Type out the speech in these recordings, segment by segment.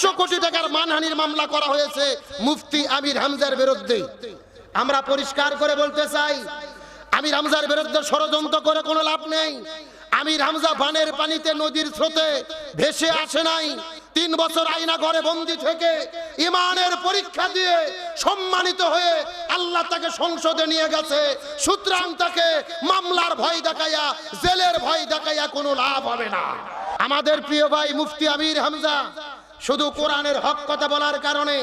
100 কোটি টাকার মানহানির মামলা করা হয়েছে মুফতি আমির হামজার বিরুদ্ধে। আমরা পরিষ্কার করে বলতে চাই, আমির হামজার বিরুদ্ধে ষড়যন্ত্র করে কোনো লাভ নেই। আমির হামজা বানের পানিতে নদীর স্রোতে ভেসে আসে নাই। 3 বছর আয়না ঘরে বন্দী থেকে ইমানের পরীক্ষা দিয়ে সম্মানিত হয়ে আল্লাহ তাকে সংসদে নিয়ে গেছে। সুতরাং তাকে মামলার ভয় দেখাইয়া, জেলের ভয় দেখাইয়া কোনো লাভ হবে না। আমাদের প্রিয় ভাই মুফতি আমির হামজা শুধু কোরআনের হক কথা বলার কারণে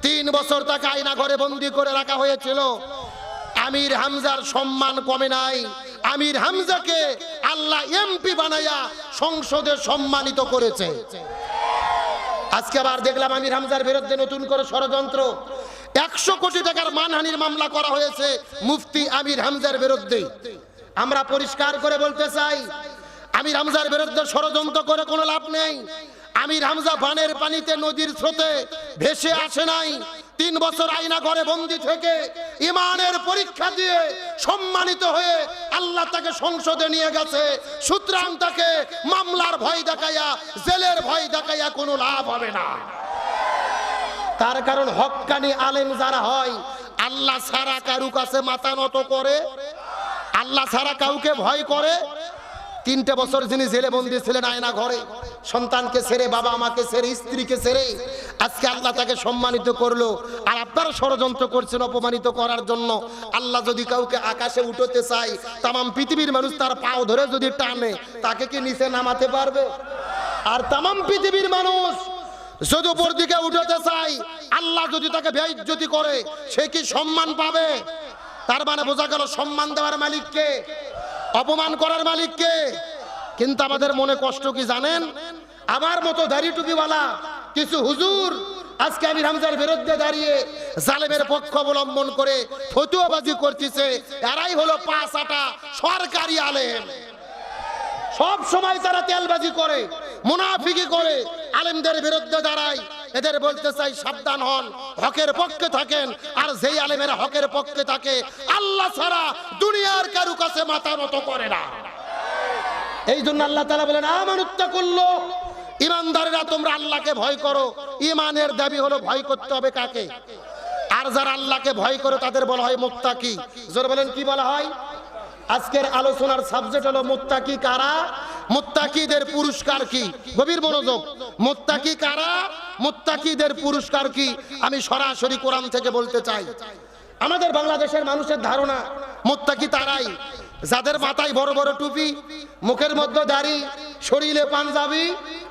3 বছর তাকে আয়না ঘরে বন্দী করে রাখা হয়েছিল। আমির হামজার সম্মান কমে নাই। আমির হামজাকে আল্লাহ এমপি বানাইয়া সংসদে সম্মানিত করেছে। আজকে আবার দেখলাম আমির হামজার বিরুদ্ধে নতুন করে ষড়যন্ত্র। 100 কোটি টাকার মানহানির মামলা করা হয়েছে মুফতি আমির হামজার বিরুদ্ধে। আমরা পরিষ্কার করে বলতে চাই, আমির হামজার বিরুদ্ধে ষড়যন্ত্র করে কোনো লাভ নেই। আমির হামজা বানের পানিতে নদীর স্রোতে ভেসে আসে নাই। 3 বছর আয়না ঘরে বন্দী থেকে ইমানের পরীক্ষা দিয়ে সম্মানিত হয়ে আল্লাহ তাকে সংসদে নিয়ে গেছে। সুতরাং তাকে মামলার ভয় দেখাইয়া, জেলের ভয় দেখাইয়া কোনো লাভ হবে না। তার কারণ হক্কানি আলেম যারা হয়, আল্লাহ ছাড়া কারু কাছে মাথা নত করে, আল্লাহ ছাড়া কাউকে ভয় করে। 3টে বছর যিনি জেলে বন্দী ছিলেন আয়না ঘরে, সন্তানকে ছেড়ে, বাবা মাকে ছেড়ে, স্ত্রীকে ছেড়ে, আজকে আল্লাহ তাকে সম্মানিত করলো। আর আপনারা ষড়যন্ত্র করছেন অপমানিত করার জন্য। আল্লাহ যদি কাউকে আকাশে উঠতে চায়, তাম পৃথিবীর মানুষ তার পাও ধরে যদি টানে, তাকে কি নিচে নামাতে পারবে? আর তাম পৃথিবীর মানুষ যদি উপর দিকে উঠতে চায়, আল্লাহ যদি তাকে বেইজ্জতি করে, সে কি সম্মান পাবে? তার মানে বোঝা গেল সম্মান দেওয়ার মালিককে, অপমান করার মালিককে। কিন্তু আমাদের মনে কষ্ট কি জানেন? আমার মতো দাড়ি টুপিওয়ালা কিছু হুজুর আজকে আমির হামজার বিরুদ্ধে দাঁড়িয়ে জালেমের পক্ষ অবলম্বন করে ফতুয়াবাজি করতেছে। এরাই হলো 5 আটা সরকারি আলেম। সব সময় তারা তেলবাজি করে, মুনাফিকি করে, আলেমদের বিরুদ্ধে দাঁড়ায়। এদের বলতে চাই সাবধান হন, হকের পক্ষে থাকেন। আর যেই আলেমেরা হকের পক্ষে থাকে, আল্লাহ ছাড়া দুনিয়ার কারু কাছে মাথা নত করে না। এই জন্য আল্লাহ তাআলা বলেন, আমানুত্তাকুল্লাহ, ইমানদারেরা তোমরা আল্লাহকে ভয় করো। ইমানের দাবি হলো ভয় করতে হবে কাকে? আর যারা আল্লাহকে ভয় করে তাদের বলা হয় মুত্তাকি। জোরে বলেন কি বলা হয়? আজকের আলোচনার সাবজেক্ট হলো মুত্তাকি কারা, মুত্তাকিদের পুরস্কার কি। গভীর মনোযোগ। মুত্তাকি কারা, মুত্তাকিদের পুরস্কার কি, আমি সরাসরি কোরআন থেকে বলতে চাই। আমাদের বাংলাদেশের মানুষের ধারণা মুত্তাকি তারাই যাদের মাথায় বড় বড় টুপি, মুখের মধ্যে দাড়ি, শরীরে পাঞ্জাবি,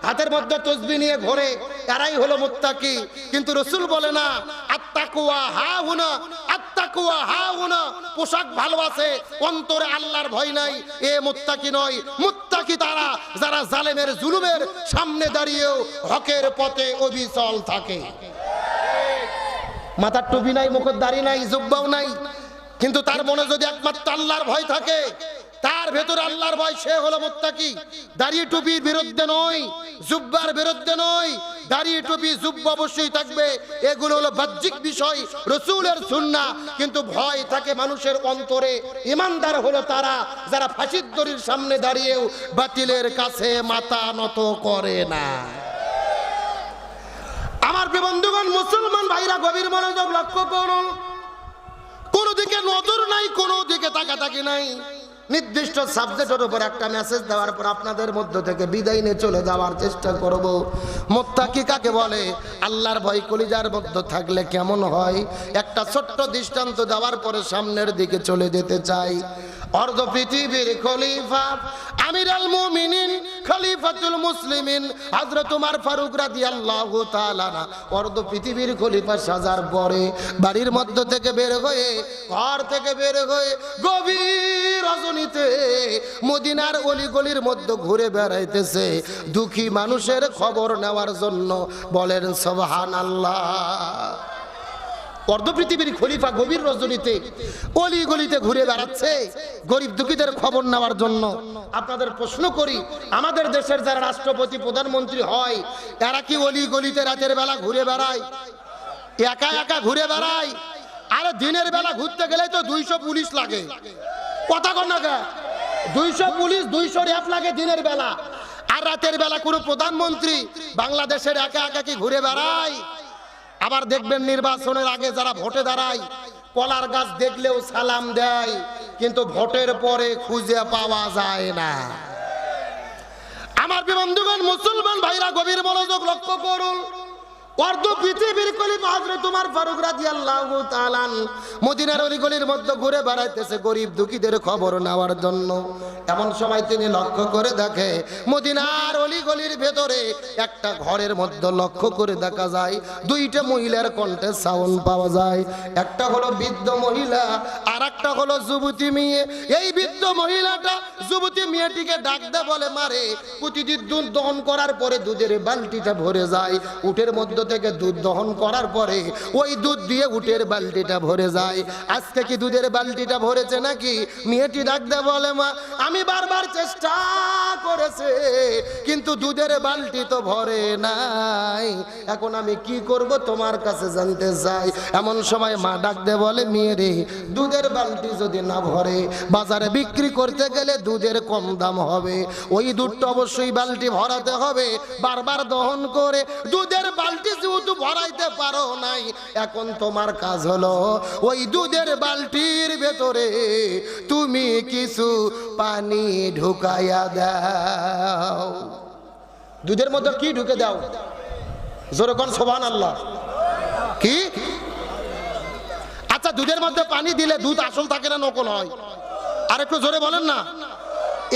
হাতের মধ্যে তসবিহ নিয়ে ঘোরে, এরাই হলো মুত্তাকি। কিন্তু রাসূল বলে না, আত্তাকুয়া হাহুনা, আত্তাকুয়া হাহুনা। পোশাক ভালো আছে, অন্তরে আল্লাহর ভয় নাই, এ মুত্তাকি নয়। মুত্তাকি তারা যারা জালেমের জুলুমের সামনে দাঁড়িয়েও হকের পথে অবিচল থাকে। মাথার টুপি নাই, মুখের দাড়ি নাই, জুব্বাও নাই, কিন্তু তার মনে যদি একমাত্র আল্লাহর ভয় থাকে, তার ভেতরে আল্লাহর ভয়, সে হলো মুত্তাকি। দাড়ি টুপির বিরুদ্ধে নয়, জুব্বার বিরুদ্ধে নয়। দাড়ি টুপি জুব্বা অবশ্যই থাকবে, এগুলো হলো বাহ্যিক বিষয়, রাসূলের সুন্নাহ। কিন্তু ভয় থাকে মানুষের অন্তরে। ইমানদার হলো তারা যারা ফাঁসির দড়ির সামনে দাঁড়িয়েও বাতিলের কাছে মাথা নত করে না। আমার প্রিয় বন্ধুগণ, মুসলমান ভাইরা গভীর মনোযোগ লক্ষ্য করুন। কোন দিকে নজর নাই, কোন দিকে তাকাতাকি নাই। নির্দিষ্ট সাবজেক্টের উপর একটা মেসেজ দেওয়ার পর আপনাদের মধ্য থেকে বিদায় নিয়ে চলে যাওয়ার চেষ্টা করব। মুত্তাকি কাকে বলে? আল্লাহর ভয় কলিজার মধ্যে থাকলে কেমন হয়, একটা ছোট্ট দৃষ্টান্ত দেওয়ার পরে সামনের দিকে চলে যেতে চাই। অর্ধ পৃথিবীর খলিফা, আমিরুল মুমিনিন, খলিফাতুল মুসলিমিন হযরত ওমর ফারুক রাদিয়াল্লাহু তাআলা না, অর্ধ পৃথিবীর খলিফা সাজার পরে বাড়ির মধ্য থেকে বের হয়ে, ঘর থেকে বের হয়ে গভীর রজনীতে মদিনার অলিগলির মধ্যে ঘুরে বেড়াইতেছে দুঃখী মানুষের খবর নেওয়ার জন্য। বলেন সুবহানাল্লাহ। অর্ধ পৃথিবীর খলিফা গভীর রজনীতে অলি গলিতে ঘুরে বেড়াচ্ছে গরিব দুঃখীদের খবর নেওয়ার জন্য। আপনাদের প্রশ্ন করি, আমাদের দেশের যারা রাষ্ট্রপতি, প্রধানমন্ত্রী হয়, এরা কি অলি গলিতে রাতের বেলা ঘুরে বেড়ায়? একা একা ঘুরে বেড়ায়? আরে দিনের বেলা ঘুরতে গেলে তো 200 পুলিশ লাগে। কথা কন না, 200 পুলিশ, 200 র‍্যাব লাগে দিনের বেলা। আর রাতের বেলা কোনো প্রধানমন্ত্রী বাংলাদেশের একা একা কি ঘুরে বেড়ায়? আবার দেখবেন নির্বাচনের আগে যারা ভোটে দাঁড়ায় কলার গাছ দেখলেও সালাম দেয়, কিন্তু ভোটের পরে খুঁজে পাওয়া যায় না। আমার বন্ধুগণ, মুসলমান ভাইরা গভীর মনোযোগ লক্ষ্য করুন। অর্ধ পৃথিবীর খলিফা হযরত ওমর ফারুক রাদিয়াল্লাহু তাআলা মদিনার অলিগলির মধ্যে ঘুরে বেড়াইতেছে গরিব দুঃখীদের খবর নেওয়ার জন্য। এমন সময় তিনি লক্ষ্য করে দেখে মদিনার অলিগলির ভেতরে একটা ঘরের মধ্যে লক্ষ্য করে দেখা যায় দুইটা মহিলার কণ্ঠে সাউন্ড পাওয়া যায়। একটা হলো বৃদ্ধ মহিলা, আর একটা হলো যুবতী মেয়ে। এই বৃদ্ধ মহিলাটা যুবতী মেয়েটিকে ডাকতে বলে, মারে প্রতিদিন দুধ দহন করার পরে দুধের বালতিটা ভরে যায়, উটের মধ্যে থেকে দুধ দহন করার পরে ওই দুধ দিয়ে উটের বালতিটা ভরে যায়। আজকে কি দুধের বালতিটা ভরেছে নাকি? মেয়েটি ডাকতে বলে, মা আমি বারবার চেষ্টা করেছি কিন্তু দুধের বালতি তো ভরে নাই, এখন আমি কি করব তোমার কাছে জানতে চাই। এমন সময় মা ডাকতে বলে, মেয়ে রে, দুধের বালতি যদি না ভরে বাজারে বিক্রি করতে গেলে দুধের কম দাম হবে, ওই দুধটা অবশ্যই বালতি ভরাতে হবে। বারবার দহন করে দুধের বালতি যেহেতু ভরাইতে পারো নাই, এখন তোমার কাজ হলো ওই দুধের বালতির ভেতরে তুমি কিছু পানি ঢুকাইয়া দাও। দুধের মধ্যে কি ঢুকে দাও? জোরে কোন সুবহানাল্লাহ। কি? আচ্ছা, দুধের মধ্যে পানি দিলে দুধ আসল থাকে না নকল হয়? আর একটু জোরে বলেন না।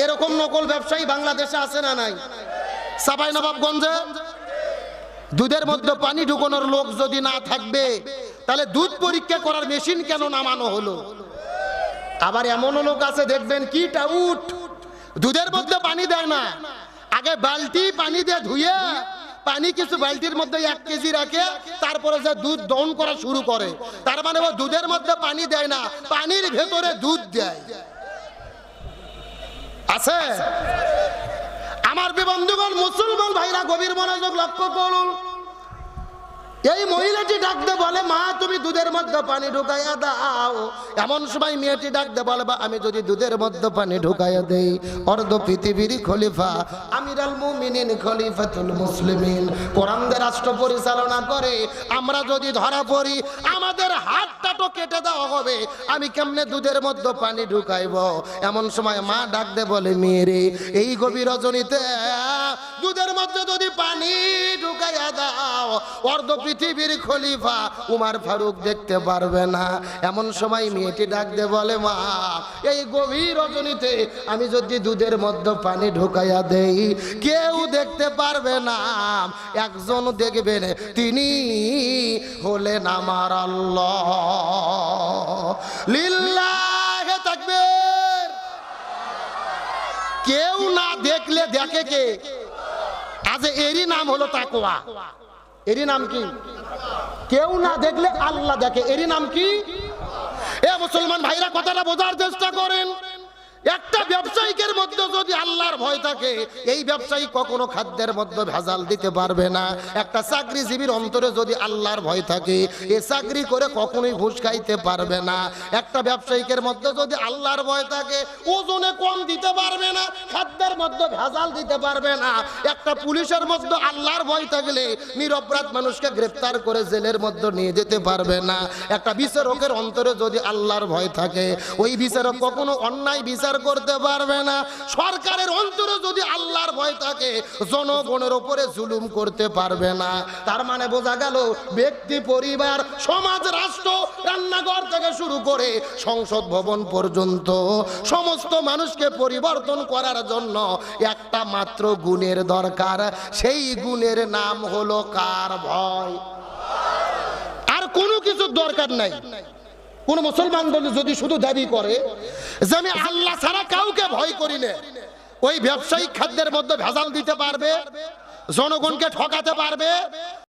এরকম নকল ব্যবসায়ী বাংলাদেশে আছে না নাই? চাঁপাইনবাবগঞ্জে দুধের মধ্যে পানি ঢুকানোর লোক যদি না থাকবে তাহলে দুধ পরীক্ষা করার মেশিন কেন নামানো হলো? আবার এমনও লোক আছে দেখবেন কি টাউট, দুধের মধ্যে পানি দেয় না, আগে বালতি পানি দিয়ে ধুয়ে পানি কিছু বালতির মধ্যে 1 কেজি রাখে, তারপরে যে দুধ দহন করা শুরু করে। তার মানে ও দুধের মধ্যে পানি দেয় না, পানির ভেতরে দুধ দেয়। আছে? আমার বন্ধুগণ, মুসলমান ভাইরা গভীর মনোযোগ লক্ষ্য করুন। এই মহিলাটি ডাকতে বলে, মা তুমি দুধের মধ্যে পানি ঢুকাইয়া দাও। এমন সময় মেয়েটি ডাকতে বলে, বা আমি যদি দুধের মধ্যে পানি ঢুকাইয়া দেই, অর্ধ পৃথিবীর খলিফা আমিরুল মুমিনিন খলিফাতুল মুসলিমিন কোরআন দিয়ে রাষ্ট্র পরিচালনা করে, আমরা যদি ধরা পড়ি আমাদের হাতটা তো কেটে দেওয়া হবে, আমি কেমনে দুধের মধ্যে পানি ঢুকাইব? এমন সময় মা ডাকতে বলে, মেয়েরে, এই গভীর রজনীতে দুধের মধ্যে যদি পানি ঢুকাইয়া দাও, অর্ধ পৃথিবীর খলিফা উমর ফারুক দেখতে পারবে না। এমন সময় মেয়েটি ডাকতে বলে, মা এই গভীর রজনীতে আমি যদি দুধের মধ্যে পানি ঢুকাইয়া দেই, কেউ দেখতে পারবে না, একজন দেখবেন, তিনি হলেন আমার আল্লাহ। লিল্লাহে তাকবীর। কেউ না দেখলে দেখে কে? আজ এরই নাম হলো তাকওয়া। এরই নাম কি? কেউ না দেখলে আল্লাহ দেখে, এরই নাম কি? এ মুসলমান ভাইরা, কথাটা বোঝার চেষ্টা করেন। একটা ব্যবসায়িকের মধ্যে যদি আল্লাহর ভয় থাকে, এই ব্যবসায়ী কখনো খাদ্যের মধ্যে ভেজাল দিতে পারবে না। একটা চাকরিজীবীর অন্তরে যদি আল্লাহর ভয় থাকে, এ চাকরি করে কখনোই ঘুষ খাইতে পারবে না। একটা ব্যবসায়িকের মধ্যে যদি আল্লাহর ভয় থাকে, ওজনে কম দিতে পারবে না, খাদ্যের মধ্যে ভেজাল দিতে পারবে না। একটা পুলিশের মধ্যে আল্লাহর ভয় থাকলে নিরপরাধ মানুষকে গ্রেফতার করে জেলের মধ্যে নিয়ে যেতে পারবে না। একটা বিচারকের অন্তরে যদি আল্লাহর ভয় থাকে, ওই বিচারক কখনো অন্যায় বিচার করতে পারবে না। সরকারের অন্তরে যদি আল্লাহর ভয় থাকে, জনগণের উপরে জুলুম করতে পারবে না। তার মানে বোঝা গেল, ব্যক্তি, পরিবার, সমাজ, রাষ্ট্র, রান্নাঘর থেকে শুরু করে সংসদ ভবন পর্যন্ত সমস্ত মানুষকে পরিবর্তন করার জন্য একটা মাত্র গুণের দরকার। সেই গুণের নাম হলো কার? ভয়। আর কোনো কিছুর দরকার নাই। কোন মুসলমান যদি শুধু দাবি করে যে আমি আল্লাহ ছাড়া কাউকে ভয় করি না, ওই ব্যবসায়িক খাদ্যের মধ্যে ভেজাল দিতে পারবে, জনগণকে ঠকাতে পারবে,